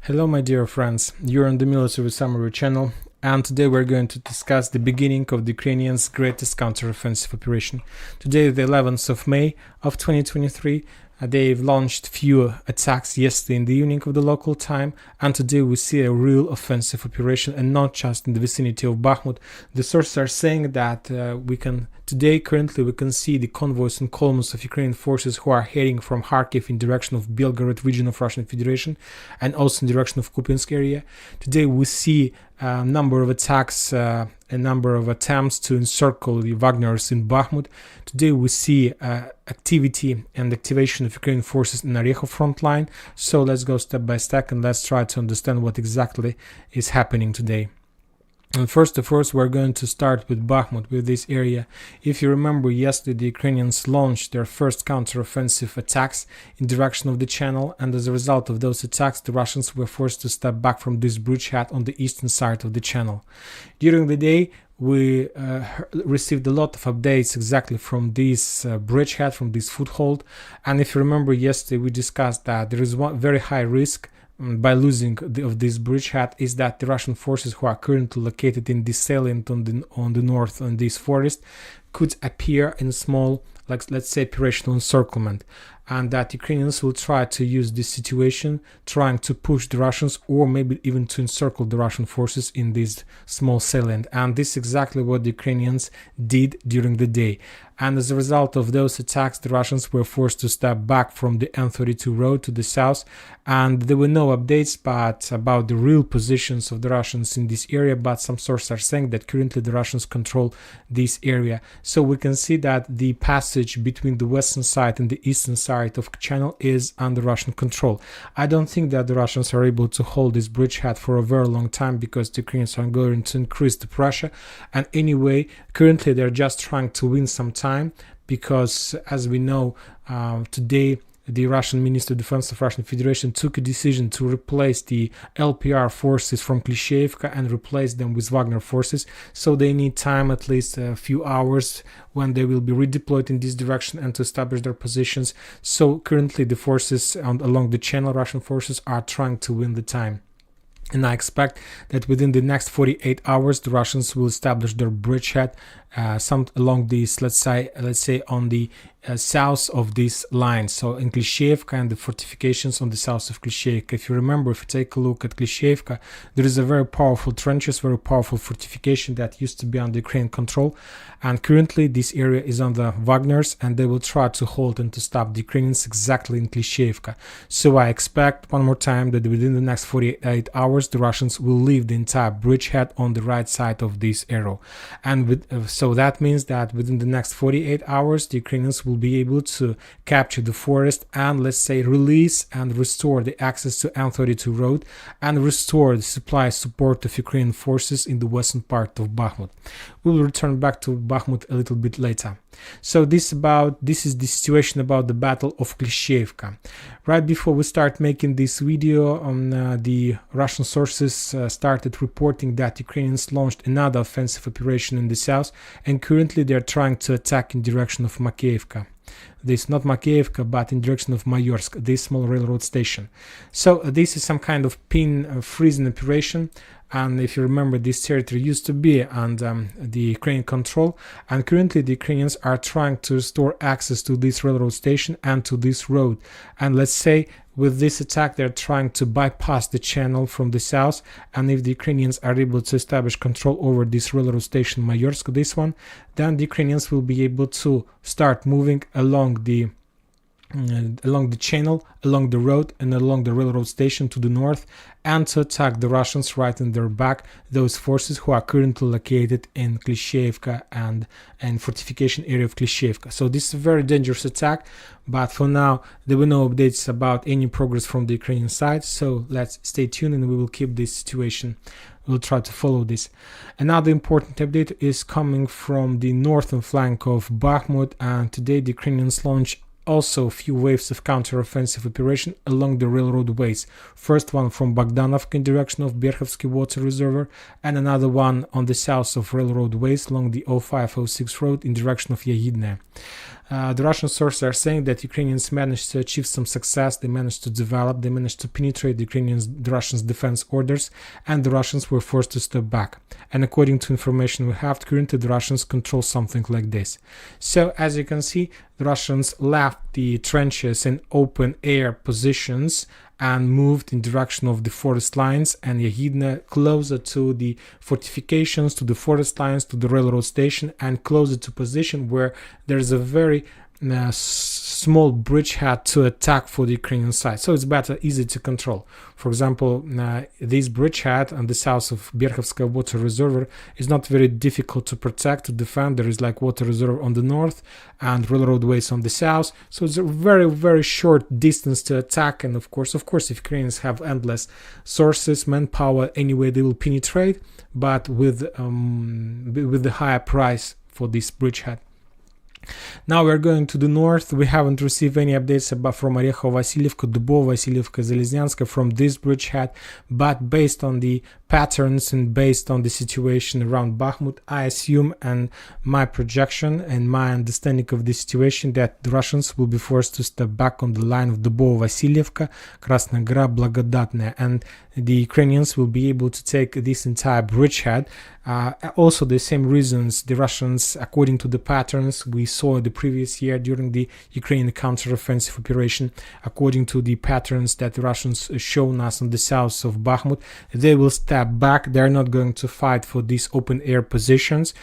Hello my dear friends, you're on the Military Summary channel, and today we're going to discuss the beginning of the Ukrainians' greatest counteroffensive operation. Today, the 11th of May of 2023, they've launched few attacks yesterday in the evening of the local time, and today we see a real offensive operation, and not just in the vicinity of Bakhmut. The sources are saying that currently we can see the convoys and columns of Ukrainian forces who are heading from Kharkiv in direction of Belgorod region of Russian Federation and also in direction of Kupiansk area. Today we see a number of attacks, a number of attempts to encircle the Wagners in Bakhmut. Today we see activity and activation of Ukrainian forces in Orekhov front line. So let's go step by step and let's try to understand what exactly is happening today. And first of all, we're going to start with Bakhmut, with this area. If you remember, yesterday the Ukrainians launched their first counteroffensive attacks in direction of the channel, and as a result of those attacks, the Russians were forced to step back from this bridgehead on the eastern side of the channel. During the day, we received a lot of updates exactly from this bridgehead, from this foothold. And if you remember, yesterday we discussed that there is one very high risk by losing of this bridgehead is that the Russian forces who are currently located in this salient on the north on this forest could appear in small, like let's say, operational encirclement, and that Ukrainians will try to use this situation, trying to push the Russians or maybe even to encircle the Russian forces in this small salient. And this is exactly what the Ukrainians did during the day. And as a result of those attacks, the Russians were forced to step back from the N32 road to the south, and there were no updates about the real positions of the Russians in this area, but some sources are saying that currently the Russians control this area. So we can see that the passage between the western side and the eastern side of the channel is under Russian control. I don't think that the Russians are able to hold this bridgehead for a very long time, because the Ukrainians are going to increase the pressure, and anyway, currently they're just trying to win some time, because as we know, today the Russian Minister of Defense of Russian Federation took a decision to replace the LPR forces from Klishchiivka and replace them with Wagner forces. So they need time, at least a few hours, when they will be redeployed in this direction and to establish their positions. So currently the forces along the channel, Russian forces, are trying to win the time. And I expect that within the next 48 hours, the Russians will establish their bridgehead some along this, let's say on the south of this line. So in Klishchiivka and the fortifications on the south of Klishchiivka. If you remember, if you take a look at Klishchiivka, there is a very powerful trenches, very powerful fortification that used to be under Ukrainian control. And currently this area is under Wagner's, and they will try to hold and to stop the Ukrainians exactly in Klishchiivka. So I expect one more time that within the next 48 hours, the Russians will leave the entire bridgehead on the right side of this arrow. And so that means that within the next 48 hours, the Ukrainians will be able to capture the forest and, let's say, release and restore the access to N32 road and restore the supply support of Ukrainian forces in the western part of Bakhmut. We will return back to Bakhmut a little bit later. So this is the situation about the Battle of Klishchiivka. Right before we start making this video, the Russian sources started reporting that Ukrainians launched another offensive operation in the south, and currently they are trying to attack in direction of Makeyevka. This not Makeyevka, but in direction of Mayorsk, this small railroad station. So this is some kind of pin freezing operation. And if you remember, this territory used to be under the Ukrainian control, and currently the Ukrainians are trying to restore access to this railroad station and to this road. And let's say with this attack, they're trying to bypass the channel from the south, and if the Ukrainians are able to establish control over this railroad station, Mayorsk, this one, then the Ukrainians will be able to start moving along the channel, along the road, and along the railroad station to the north, and to attack the Russians right in their back, those forces who are currently located in Klishchiivka and fortification area of Klishchiivka. So this is a very dangerous attack, but for now there were no updates about any progress from the Ukrainian side, so let's stay tuned and we will keep this situation. We'll try to follow this. Another important update is coming from the northern flank of Bakhmut, and today the Ukrainians launched also a few waves of counter-offensive operation along the railroad ways. First one from Bogdanovka in direction of Berkhovsky water reservoir, and another one on the south of railroad ways along the 05-06 road in direction of Yagidne. The Russian sources are saying that Ukrainians managed to achieve some success. They managed to develop, they managed to penetrate the Russians' defense orders, and the Russians were forced to step back. And according to information we have, currently the Russians control something like this. So as you can see, the Russians left the trenches in open air positions and moved in direction of the forest lines and Yahidna, closer to the fortifications, to the forest lines, to the railroad station, and closer to position where there's a very small bridgehead to attack for the Ukrainian side. So it's better, easy to control. For example, this bridgehead on the south of Berkhovskaya water reservoir is not very difficult to protect, to defend. There is like water reserve on the north and railroadways on the south. So it's a very, very short distance to attack. And of course, if Ukrainians have endless sources, manpower, anyway, they will penetrate, but with the higher price for this bridgehead. Now we're going to the north. We haven't received any updates from Orekhovo-Vasilievka, Dubovo-Vasilievka, Zelezhnyanska from this bridgehead, but based on the patterns and based on the situation around Bakhmut, I assume, and my projection and my understanding of the situation, that the Russians will be forced to step back on the line of Dubovo-Vasilievka, Krasnaya Gora, Blagodatnaya, and the Ukrainians will be able to take this entire bridgehead. Also the same reasons the Russians, according to the patterns we saw the previous year during the Ukrainian counteroffensive operation, according to the patterns that the Russians shown us on the south of Bakhmut, they will step back. They're not going to fight for these open air positions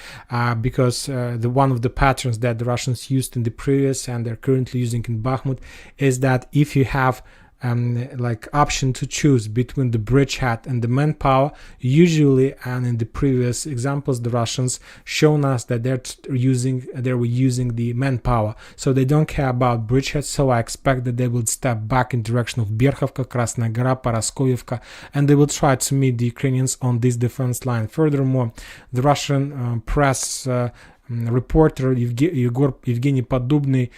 because one of the patterns that the Russians used in the previous and they're currently using in Bakhmut is that if you have like option to choose between the bridgehead and the manpower, usually, and in the previous examples, the Russians shown us that they were using the manpower, so they don't care about bridgehead. So I expect that they will step back in direction of Berkhovka, Krasnaya Gora, Paraskovyevka, and they will try to meet the Ukrainians on this defense line. Furthermore, the Russian press reporter Evgeny Podubny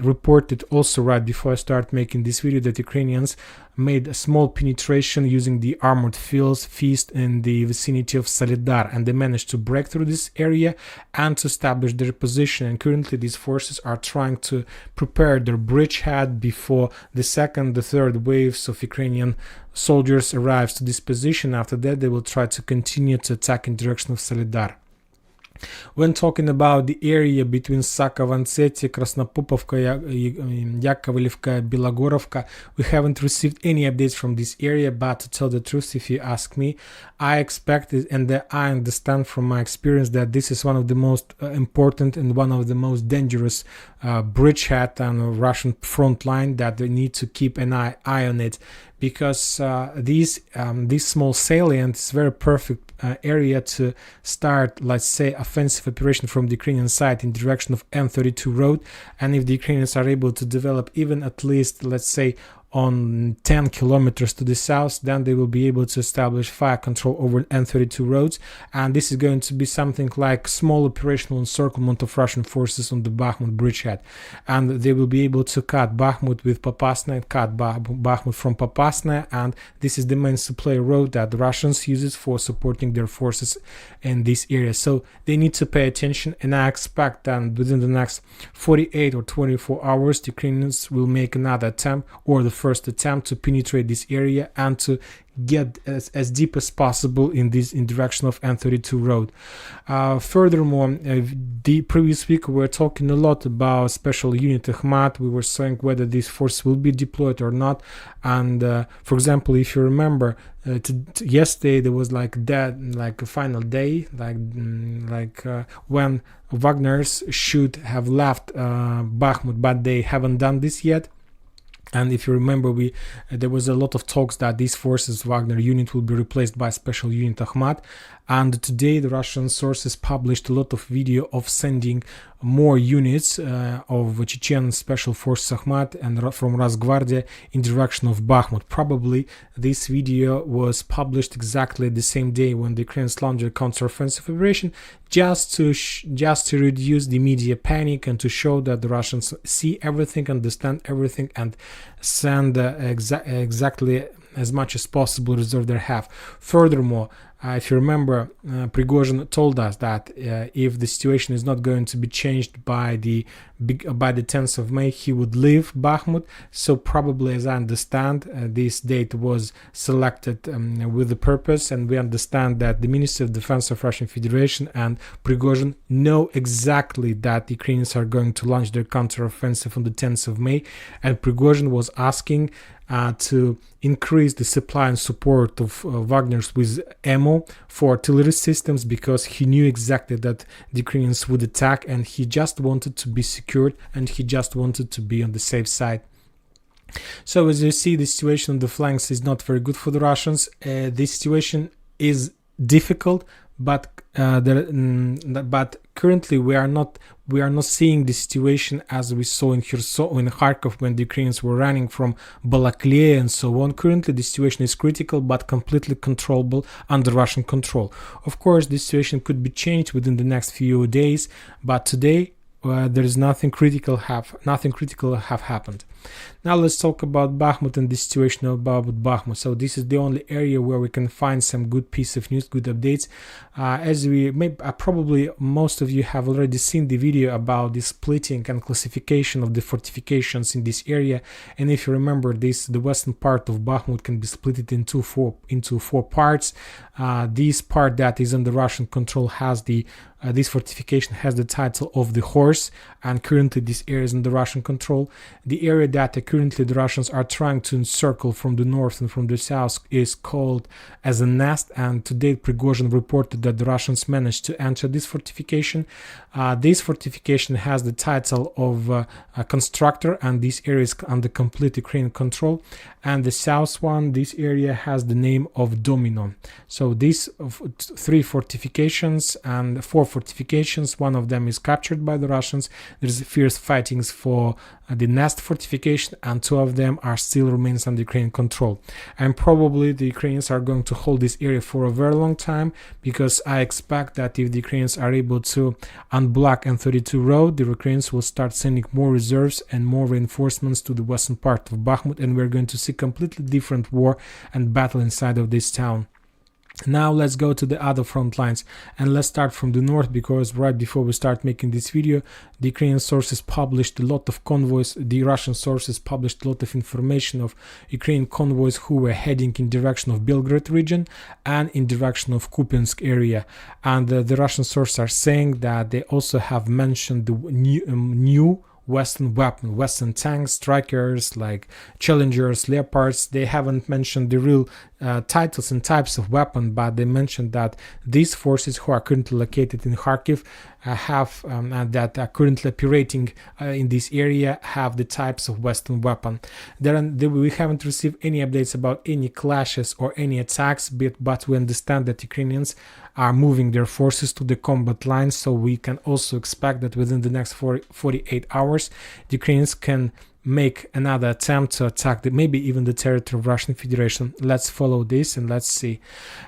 reported also right before I start making this video that Ukrainians made a small penetration using the armored feast in the vicinity of Solidar, and they managed to break through this area and to establish their position. And currently these forces are trying to prepare their bridgehead before the second, the third waves of Ukrainian soldiers arrives to this position. After that, they will try to continue to attack in direction of Solidar. When talking about the area between Sakovantseti, Krasnopopovka, Yakovlevka, Belogorovka, we haven't received any updates from this area, but to tell the truth, if you ask me, I expect it, and I understand from my experience that this is one of the most important and one of the most dangerous bridgehead on Russian front line, that they need to keep an eye on it, because this small salient is very perfect area to start, let's say, offensive operation from the Ukrainian side in direction of M32 road. And if the Ukrainians are able to develop even at least, let's say, on 10 kilometers to the south, then they will be able to establish fire control over N32 roads, and this is going to be something like small operational encirclement of Russian forces on the Bakhmut bridgehead, and they will be able to cut Bakhmut with Popasnaya, cut Bakhmut from Popasnaya, and this is the main supply road that the Russians use for supporting their forces in this area. So they need to pay attention, and I expect that within the next 48 or 24 hours the Ukrainians will make another attempt, or the first attempt, to penetrate this area and to get as deep as possible in direction of N32 road. Furthermore, the previous week we were talking a lot about special unit Akhmat. We were saying whether this force will be deployed or not, and for example, if you remember, yesterday there was like a final day, when Wagner's should have left Bakhmut, but they haven't done this yet. And if you remember, there was a lot of talks that these forces, Wagner unit, will be replaced by special unit Akhmat. And today the Russian sources published a lot of video of sending more units of Chechen Special Forces Akhmat and from Rosgvardia in direction of Bakhmut. Probably this video was published exactly the same day when the Ukrainians launched a counteroffensive operation, just to reduce the media panic and to show that the Russians see everything, understand everything, and send exactly as much as possible reserve they have. Furthermore, if you remember, Prigozhin told us that if the situation is not going to be changed by the 10th of May, he would leave Bakhmut. So probably, as I understand, this date was selected with the purpose, and we understand that the Ministry of Defense of Russian Federation and Prigozhin know exactly that the Ukrainians are going to launch their counteroffensive on the 10th of May, and Prigozhin was asking to increase the supply and support of Wagner's with ammo for artillery systems, because he knew exactly that the Ukrainians would attack, and he just wanted to be secured, and he just wanted to be on the safe side. So as you see, the situation on the flanks is not very good for the Russians. This situation is difficult, but currently we are not seeing the situation as we saw in Kherson or in Kharkov, when the Ukrainians were running from Balaklia and so on. Currently the situation is critical but completely controllable, under Russian control. Of course, the situation could be changed within the next few days, but today there is nothing critical have happened. Now let's talk about Bakhmut and the situation about Bakhmut. So this is the only area where we can find some good piece of news, good updates. As we probably most of you have already seen the video about the splitting and classification of the fortifications in this area. And if you remember this, the western part of Bakhmut can be split into four parts. This part that is under Russian control has this fortification has the title of the horse, and currently this area is under Russian control. The area that currently the Russians are trying to encircle from the north and from the south is called as a nest, and today Prigozhin reported that the Russians managed to enter this fortification. This fortification has the title of a constructor, and this area is under complete Ukrainian control. And the south one, this area has the name of Domino. So these four fortifications, one of them is captured by the Russians. There's fierce fightings for the Nest fortification, and two of them remains under Ukrainian control. And probably the Ukrainians are going to hold this area for a very long time, because I expect that if the Ukrainians are able to unblock N32 road, the Ukrainians will start sending more reserves and more reinforcements to the western part of Bakhmut, and we're going to see completely different war and battle inside of this town. Now let's go to the other front lines, and let's start from the north, because right before we start making this video, the Ukrainian sources published a lot of convoys. The Russian sources published a lot of information of Ukrainian convoys who were heading in direction of Belgrade region and in direction of Kupiansk area. And the Russian sources are saying that they also have mentioned the new Western tanks, strikers like Challengers, Leopards. They haven't mentioned the real titles and types of weapon, but they mentioned that these forces who are currently located in Kharkiv that are currently operating in this area have the types of Western weapon. We haven't received any updates about any clashes or any attacks, but we understand that Ukrainians are moving their forces to the combat lines, so we can also expect that within the next 48 hours, the Ukrainians can make another attempt to attack maybe even the territory of Russian Federation. Let's follow this and let's see.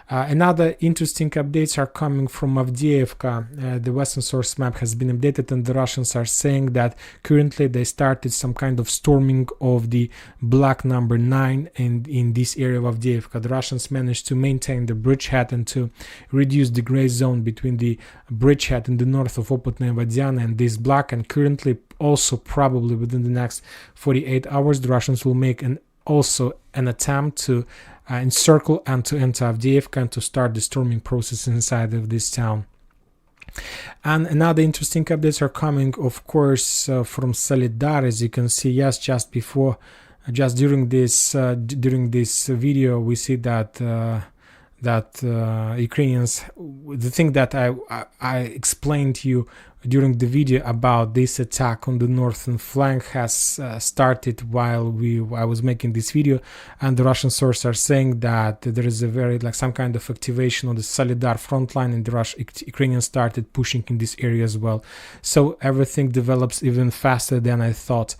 Another interesting updates are coming from Avdiivka. The Western source map has been updated, and the Russians are saying that currently they started some kind of storming of the block number 9 in this area of Avdiivka. The Russians managed to maintain the bridgehead and to reduce the gray zone between the bridgehead in the north of Opotnaya Vodiana and this block, and currently also probably within the next 48 hours the Russians will make an attempt to encircle and to enter Avdiivka and to start the storming process inside of this town. And another interesting updates are coming, of course, from Solidar. As you can see, yes, just during this video, we see that Ukrainians, the thing that I explained to you during the video about this attack on the northern flank has started while I was making this video, and the Russian sources are saying that there is some kind of activation on the Solidar front line, and the Ukrainians started pushing in this area as well. So everything develops even faster than I thought.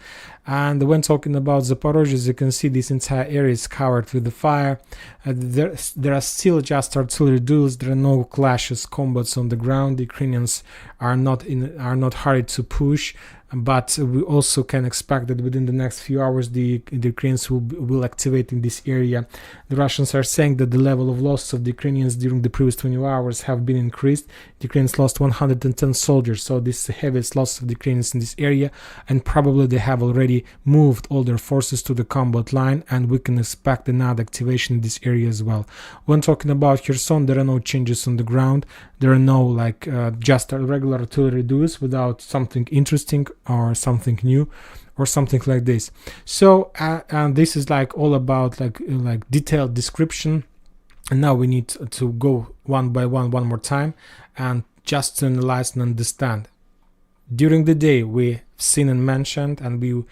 And when talking about Zaporozhye, as you can see, this entire area is covered with the fire. There are still just artillery duels. There are no clashes, combats on the ground. The Ukrainians are not hurried to push. but we also can expect that within the next few hours the Ukrainians will activate in this area. The Russians are saying that the level of loss of the Ukrainians during the previous 24 hours have been increased. The Ukrainians lost 110 soldiers, so this is the heaviest loss of the Ukrainians in this area, and probably they have already moved all their forces to the combat line, and we can expect another activation in this area as well. When talking about Kherson, there are no changes on the ground. There are no just regular artillery duels without something interesting or something new or something like this. So and this is all about detailed description, and now we need to go one by one more time and just to analyze and understand. During the day we've seen and mentioned, and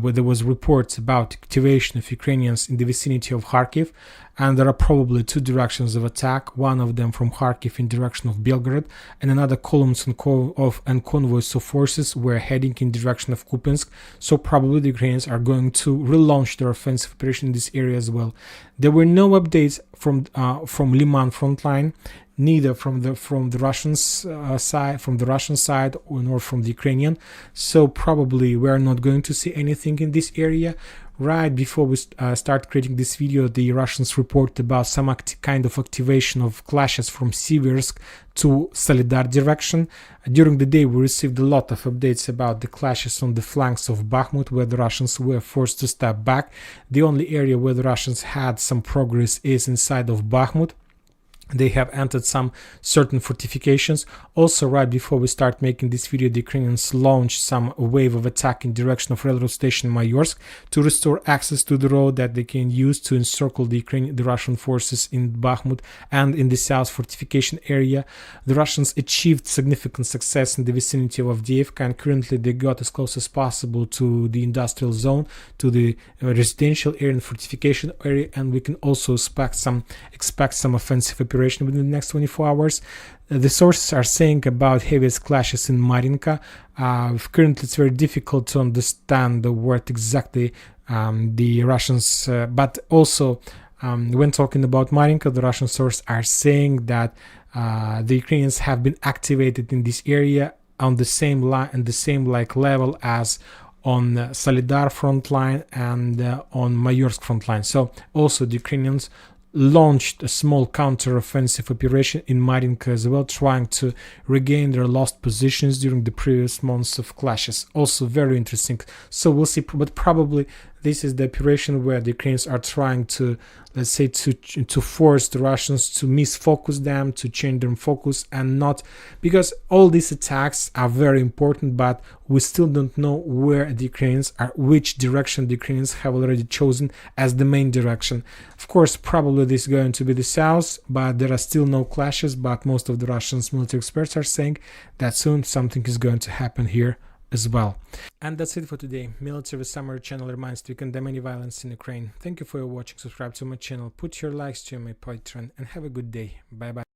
where there was reports about activation of Ukrainians in the vicinity of Kharkiv, and there are probably two directions of attack, one of them from Kharkiv in direction of Belgorod, and another columns and convoys of forces were heading in direction of Kupiansk, so probably the Ukrainians are going to relaunch their offensive operation in this area as well. There were no updates from Liman front line, neither from the Russian side nor from the Ukrainian, so probably we are not going to see anything in this area. Right before we start creating this video, the Russians report about some kind of activation of clashes from Siversk to Solidar direction. During the day we received a lot of updates about the clashes on the flanks of Bakhmut, where the Russians were forced to step back. The only area where the Russians had some progress is inside of Bakhmut. They have entered some certain fortifications. Also, right before we start making this video, the Ukrainians launched some wave of attack in direction of railroad station Mayorsk to restore access to the road that they can use to encircle the Russian forces in Bakhmut and in the south fortification area. The Russians achieved significant success in the vicinity of Avdiivka, and currently they got as close as possible to the industrial zone, to the residential area and fortification area, and we can also expect some offensive operations within the next 24 hours. The sources are saying about heaviest clashes in Marinka. Currently it's very difficult to understand what exactly the Russians, but also when talking about Marinka, the Russian sources are saying that the Ukrainians have been activated in this area on the same line and the same level as on Solidar front line and on Mayorsk front line. So also the Ukrainians launched a small counter-offensive operation in Marinka as well, trying to regain their lost positions during the previous months of clashes. Also very interesting. So we'll see, but probably this is the operation where the Ukrainians are trying to, let's say, to force the Russians to misfocus them, to change their focus, and not, because all these attacks are very important, but we still don't know where the Ukrainians are, which direction the Ukrainians have already chosen as the main direction. Of course, probably this is going to be the south, but there are still no clashes, but most of the Russian military experts are saying that soon something is going to happen here as well. And that's it for today. Military Summary channel reminds you to condemn any violence in Ukraine. Thank you for your watching. Subscribe to my channel, put your likes to my Patreon, and have a good day. Bye bye.